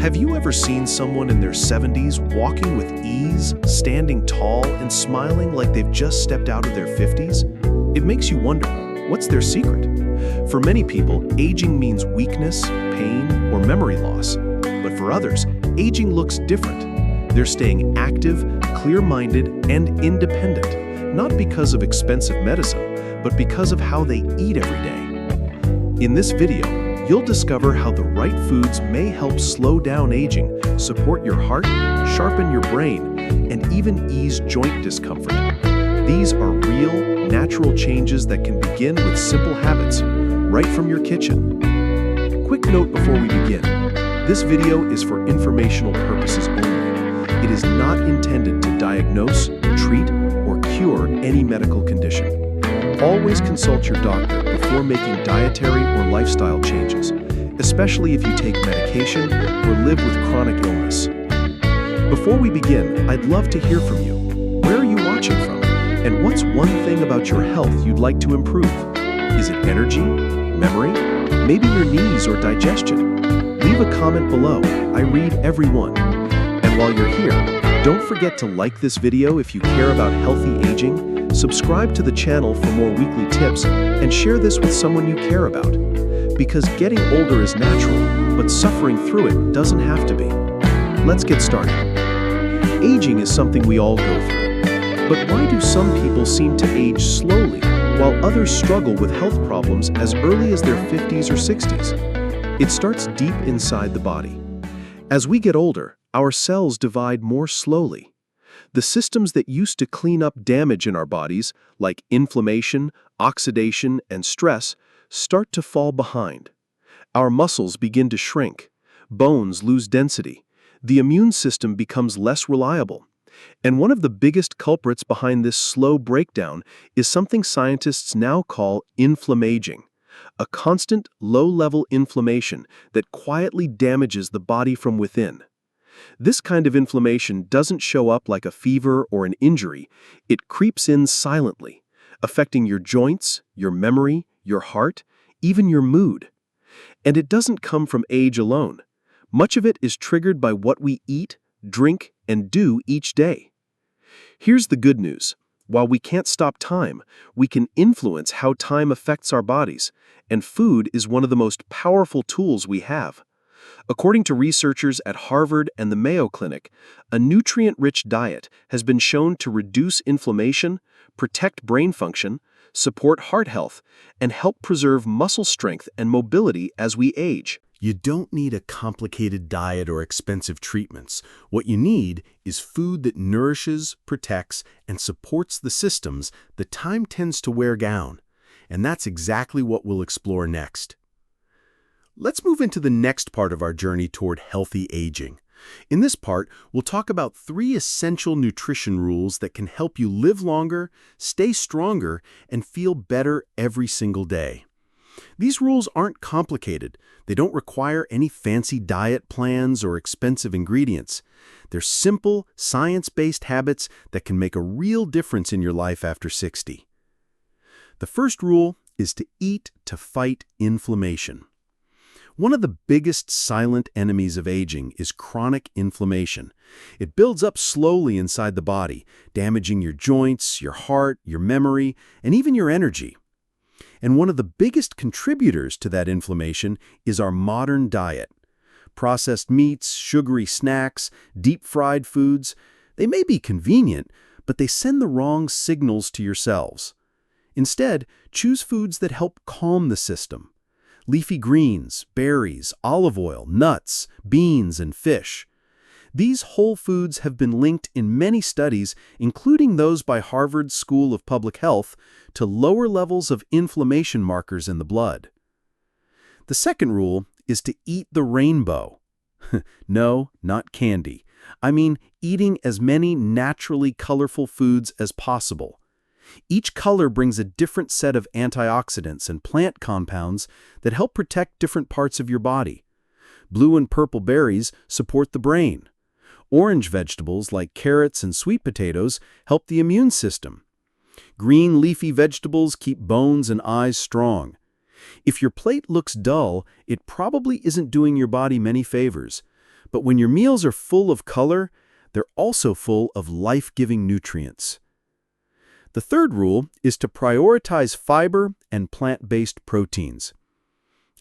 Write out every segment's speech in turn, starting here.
Have you ever seen someone in their 70s walking with ease, standing tall, and smiling like they've just stepped out of their 50s? It makes you wonder, what's their secret? For many people, aging means weakness, pain, or memory loss. But for others, aging looks different. They're staying active, clear-minded, and independent, not because of expensive medicine, but because of how they eat every day. In this video, you'll discover how the right foods may help slow down aging, support your heart, sharpen your brain, and even ease joint discomfort. These are real, natural changes that can begin with simple habits, right from your kitchen. Quick note before we begin. This video is for informational purposes only. It is not intended to diagnose, treat, or cure any medical condition. Always consult your doctor before making dietary or lifestyle changes, especially if you take medication or live with chronic illness. Before we begin, I'd love to hear from you. Where are you watching from? And what's one thing about your health you'd like to improve? Is it energy, memory, maybe your knees or digestion? Leave a comment below. I read every one. And while you're here, don't forget to like this video if you care about healthy aging, subscribe to the channel for more weekly tips, and share this with someone you care about. Because getting older is natural, but suffering through it doesn't have to be. Let's get started. Aging is something we all go through. But why do some people seem to age slowly, while others struggle with health problems as early as their 50s or 60s? It starts deep inside the body. As we get older, our cells divide more slowly. The systems that used to clean up damage in our bodies, like inflammation, oxidation, and stress, start to fall behind. Our muscles begin to shrink, bones lose density, the immune system becomes less reliable. And one of the biggest culprits behind this slow breakdown is something scientists now call inflammaging, a constant, low-level inflammation that quietly damages the body from within. This kind of inflammation doesn't show up like a fever or an injury. It creeps in silently, affecting your joints, your memory, your heart, even your mood. And it doesn't come from age alone. Much of it is triggered by what we eat, drink, and do each day. Here's the good news. While we can't stop time, we can influence how time affects our bodies, and food is one of the most powerful tools we have. According to researchers at Harvard and the Mayo Clinic, a nutrient-rich diet has been shown to reduce inflammation, protect brain function, support heart health, and help preserve muscle strength and mobility as we age. You don't need a complicated diet or expensive treatments. What you need is food that nourishes, protects, and supports the systems that time tends to wear down. And that's exactly what we'll explore next. Let's move into the next part of our journey toward healthy aging. In this part, we'll talk about 3 essential nutrition rules that can help you live longer, stay stronger, and feel better every single day. These rules aren't complicated. They don't require any fancy diet plans or expensive ingredients. They're simple, science-based habits that can make a real difference in your life after 60. The first rule is to eat to fight inflammation. One of the biggest silent enemies of aging is chronic inflammation. It builds up slowly inside the body, damaging your joints, your heart, your memory, and even your energy. And one of the biggest contributors to that inflammation is our modern diet. Processed meats, sugary snacks, deep-fried foods, they may be convenient, but they send the wrong signals to your cells. Instead, choose foods that help calm the system. Leafy greens, berries, olive oil, nuts, beans, and fish. These whole foods have been linked in many studies, including those by Harvard School of Public Health, to lower levels of inflammation markers in the blood. The second rule is to eat the rainbow. No, not candy. I mean eating as many naturally colorful foods as possible. Each color brings a different set of antioxidants and plant compounds that help protect different parts of your body. Blue and purple berries support the brain. Orange vegetables like carrots and sweet potatoes help the immune system. Green leafy vegetables keep bones and eyes strong. If your plate looks dull, it probably isn't doing your body many favors. But when your meals are full of color, they're also full of life-giving nutrients. The third rule is to prioritize fiber and plant-based proteins.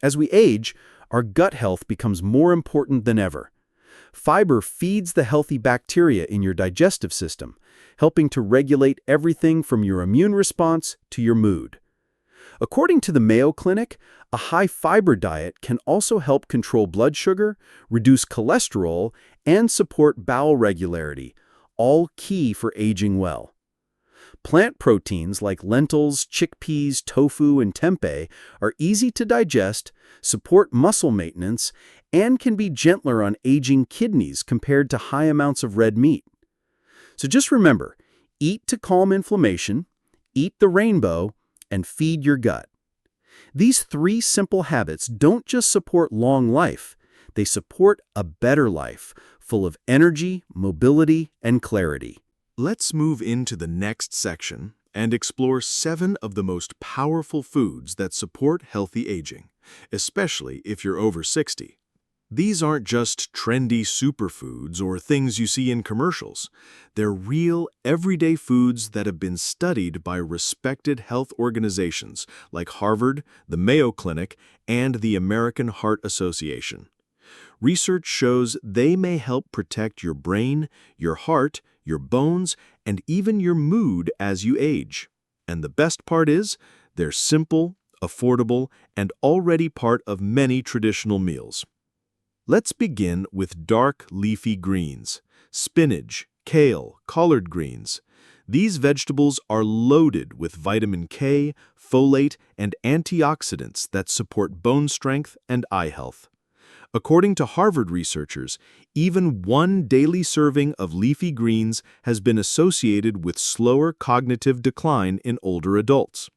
As we age, our gut health becomes more important than ever. Fiber feeds the healthy bacteria in your digestive system, helping to regulate everything from your immune response to your mood. According to the Mayo Clinic, a high-fiber diet can also help control blood sugar, reduce cholesterol, and support bowel regularity, all key for aging well. Plant proteins like lentils, chickpeas, tofu, and tempeh are easy to digest, support muscle maintenance, and can be gentler on aging kidneys compared to high amounts of red meat. So just remember, eat to calm inflammation, eat the rainbow, and feed your gut. These three simple habits don't just support long life, they support a better life, full of energy, mobility, and clarity. Let's move into the next section and explore 7 of the most powerful foods that support healthy aging, especially if you're over 60. These aren't just trendy superfoods or things you see in commercials. They're real, everyday foods that have been studied by respected health organizations like Harvard, the Mayo Clinic, and the American Heart Association. Research shows they may help protect your brain, your heart, your bones, and even your mood as you age. And the best part is, they're simple, affordable, and already part of many traditional meals. Let's begin with dark leafy greens, spinach, kale, collard greens. These vegetables are loaded with vitamin K, folate, and antioxidants that support bone strength and eye health. According to Harvard researchers, even one daily serving of leafy greens has been associated with slower cognitive decline in older adults.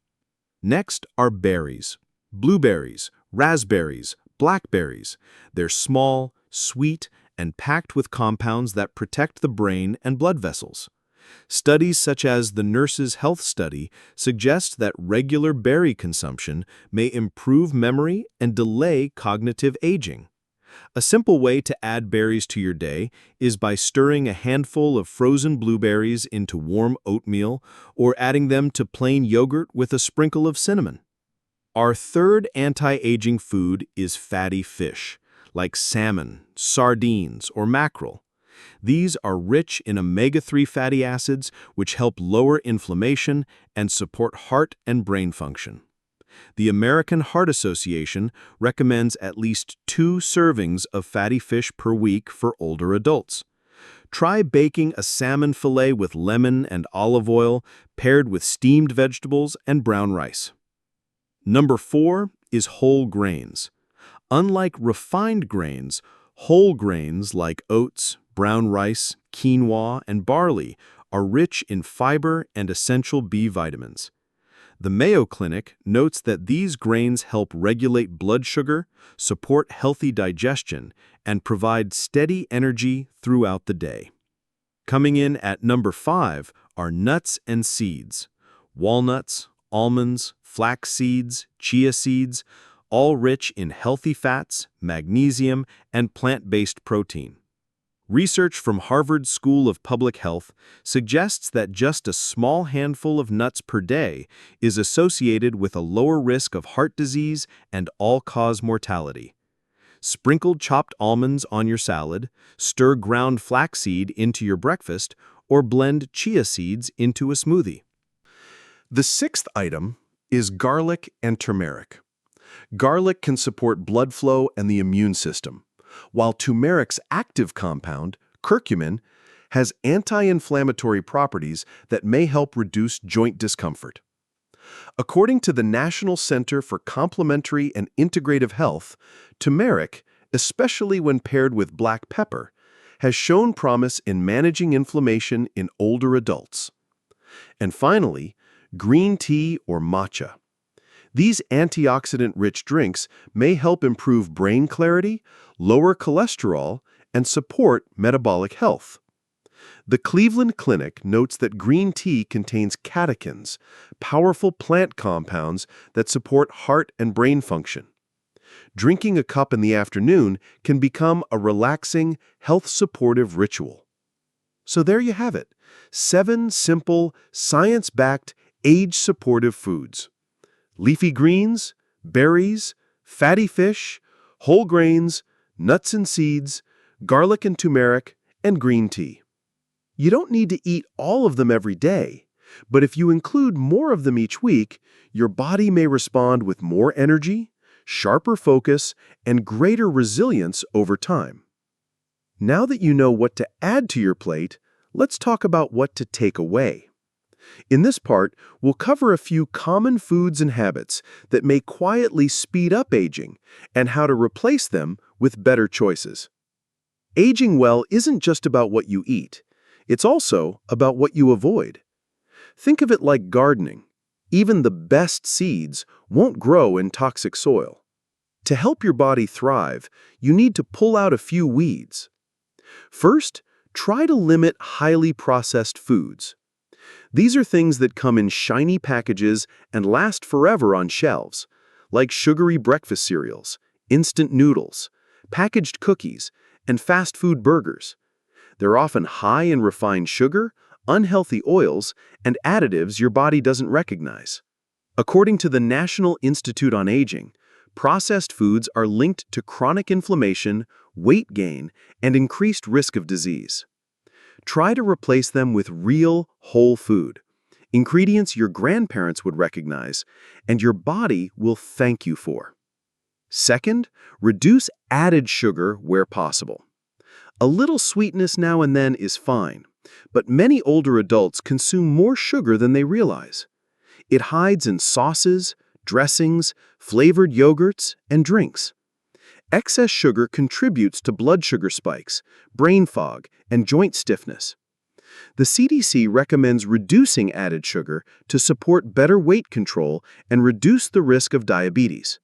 Next are berries, blueberries, raspberries, blackberries. They're small, sweet, and packed with compounds that protect the brain and blood vessels. Studies such as the Nurses' Health Study suggest that regular berry consumption may improve memory and delay cognitive aging. A simple way to add berries to your day is by stirring a handful of frozen blueberries into warm oatmeal or adding them to plain yogurt with a sprinkle of cinnamon. Our third anti-aging food is fatty fish, like salmon, sardines, or mackerel. These are rich in omega-3 fatty acids, which help lower inflammation and support heart and brain function. The American Heart Association recommends at least 2 servings of fatty fish per week for older adults. Try baking a salmon fillet with lemon and olive oil paired with steamed vegetables and brown rice. Number 4 is whole grains. Unlike refined grains, whole grains like oats, brown rice, quinoa, and barley are rich in fiber and essential B vitamins. The Mayo Clinic notes that these grains help regulate blood sugar, support healthy digestion, and provide steady energy throughout the day. Coming in at number 5 are nuts and seeds. Walnuts, almonds, flax seeds, chia seeds, all rich in healthy fats, magnesium, and plant-based protein. Research from Harvard School of Public Health suggests that just a small handful of nuts per day is associated with a lower risk of heart disease and all-cause mortality. Sprinkle chopped almonds on your salad, stir ground flaxseed into your breakfast, or blend chia seeds into a smoothie. The 6th item is garlic and turmeric. Garlic can support blood flow and the immune system, while turmeric's active compound, curcumin, has anti-inflammatory properties that may help reduce joint discomfort. According to the National Center for Complementary and Integrative Health, turmeric, especially when paired with black pepper, has shown promise in managing inflammation in older adults. And finally, green tea or matcha. These antioxidant-rich drinks may help improve brain clarity, lower cholesterol, and support metabolic health. The Cleveland Clinic notes that green tea contains catechins, powerful plant compounds that support heart and brain function. Drinking a cup in the afternoon can become a relaxing, health-supportive ritual. So there you have it, 7 simple, science-backed, age-supportive foods. Leafy greens, berries, fatty fish, whole grains, nuts and seeds, garlic and turmeric, and green tea. You don't need to eat all of them every day, but if you include more of them each week, your body may respond with more energy, sharper focus, and greater resilience over time. Now that you know what to add to your plate, let's talk about what to take away. In this part, we'll cover a few common foods and habits that may quietly speed up aging and how to replace them with better choices. Aging well isn't just about what you eat. It's also about what you avoid. Think of it like gardening. Even the best seeds won't grow in toxic soil. To help your body thrive, you need to pull out a few weeds. First, try to limit highly processed foods. These are things that come in shiny packages and last forever on shelves, like sugary breakfast cereals, instant noodles, packaged cookies, and fast food burgers. They're often high in refined sugar, unhealthy oils, and additives your body doesn't recognize. According to the National Institute on Aging, processed foods are linked to chronic inflammation, weight gain, and increased risk of disease. Try to replace them with real, whole food, ingredients your grandparents would recognize, and your body will thank you for. Second, reduce added sugar where possible. A little sweetness now and then is fine, but many older adults consume more sugar than they realize. It hides in sauces, dressings, flavored yogurts, and drinks. Excess sugar contributes to blood sugar spikes, brain fog, and joint stiffness. The CDC recommends reducing added sugar to support better weight control and reduce the risk of diabetes.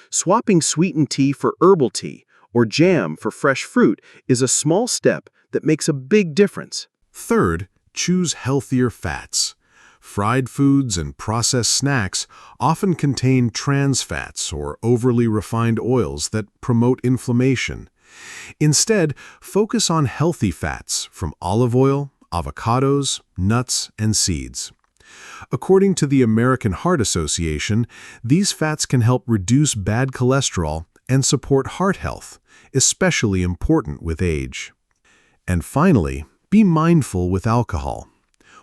Swapping sweetened tea for herbal tea or jam for fresh fruit is a small step that makes a big difference. Third, choose healthier fats. Fried foods and processed snacks often contain trans fats or overly refined oils that promote inflammation. Instead, focus on healthy fats from olive oil, avocados, nuts, and seeds. According to the American Heart Association, these fats can help reduce bad cholesterol and support heart health, especially important with age. And finally, be mindful with alcohol.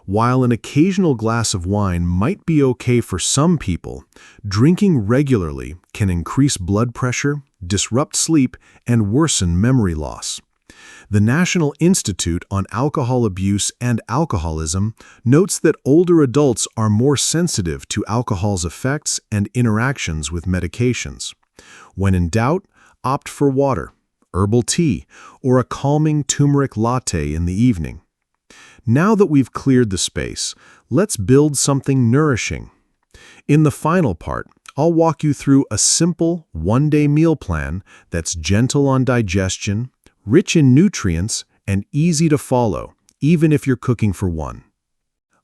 While an occasional glass of wine might be okay for some people, drinking regularly can increase blood pressure, disrupt sleep, and worsen memory loss. The National Institute on Alcohol Abuse and Alcoholism notes that older adults are more sensitive to alcohol's effects and interactions with medications. When in doubt, opt for water, herbal tea, or a calming turmeric latte in the evening. Now that we've cleared the space, let's build something nourishing. In the final part, I'll walk you through a simple one-day meal plan that's gentle on digestion, rich in nutrients, and easy to follow, even if you're cooking for one.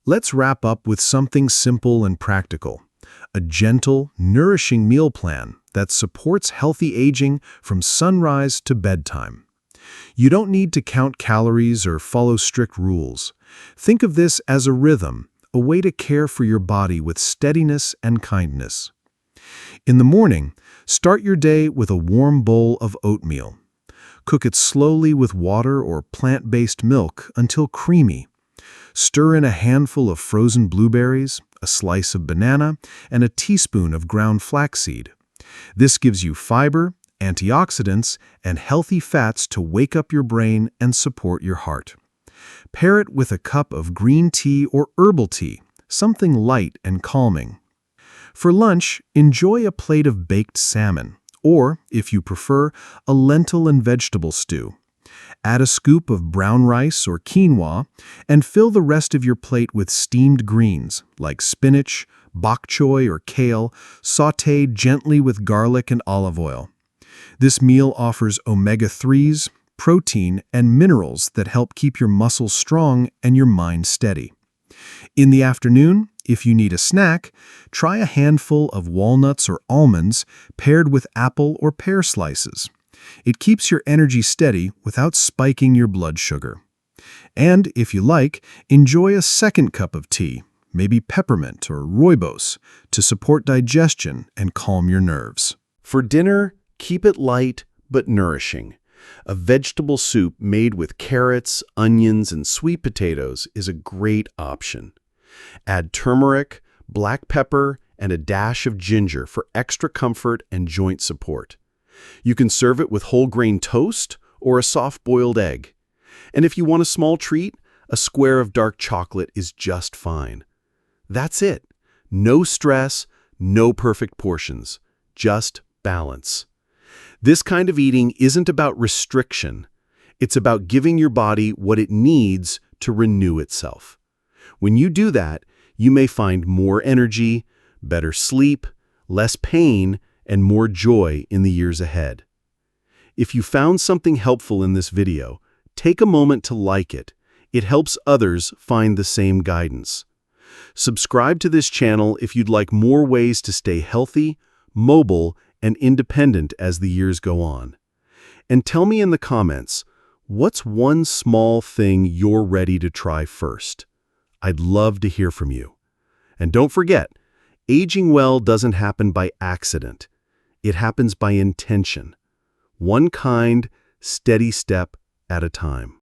Let's wrap up with something simple and practical, a gentle, nourishing meal plan that supports healthy aging from sunrise to bedtime. You don't need to count calories or follow strict rules. Think of this as a rhythm, a way to care for your body with steadiness and kindness. In the morning, start your day with a warm bowl of oatmeal. Cook it slowly with water or plant-based milk until creamy. Stir in a handful of frozen blueberries, a slice of banana, and a teaspoon of ground flaxseed. This gives you fiber, antioxidants, and healthy fats to wake up your brain and support your heart. Pair it with a cup of green tea or herbal tea, something light and calming. For lunch, enjoy a plate of baked salmon, or, if you prefer, a lentil and vegetable stew. Add a scoop of brown rice or quinoa, and fill the rest of your plate with steamed greens, like spinach, bok choy, or kale, sautéed gently with garlic and olive oil. This meal offers omega-3s, protein, and minerals that help keep your muscles strong and your mind steady. In the afternoon, If you need a snack, try a handful of walnuts or almonds paired with apple or pear slices. It keeps your energy steady without spiking your blood sugar. And if you like, enjoy a second cup of tea, maybe peppermint or rooibos, to support digestion and calm your nerves. For dinner, keep it light but nourishing. A vegetable soup made with carrots, onions, and sweet potatoes is a great option. Add turmeric, black pepper, and a dash of ginger for extra comfort and joint support. You can serve it with whole grain toast or a soft-boiled egg. And if you want a small treat, a square of dark chocolate is just fine. That's it. No stress, no perfect portions, just balance. This kind of eating isn't about restriction. It's about giving your body what it needs to renew itself. When you do that, you may find more energy, better sleep, less pain, and more joy in the years ahead. If you found something helpful in this video, take a moment to like it. It helps others find the same guidance. Subscribe to this channel if you'd like more ways to stay healthy, mobile, and independent as the years go on. And tell me in the comments, what's one small thing you're ready to try first? I'd love to hear from you. And don't forget, aging well doesn't happen by accident. It happens by intention. One kind, steady step at a time.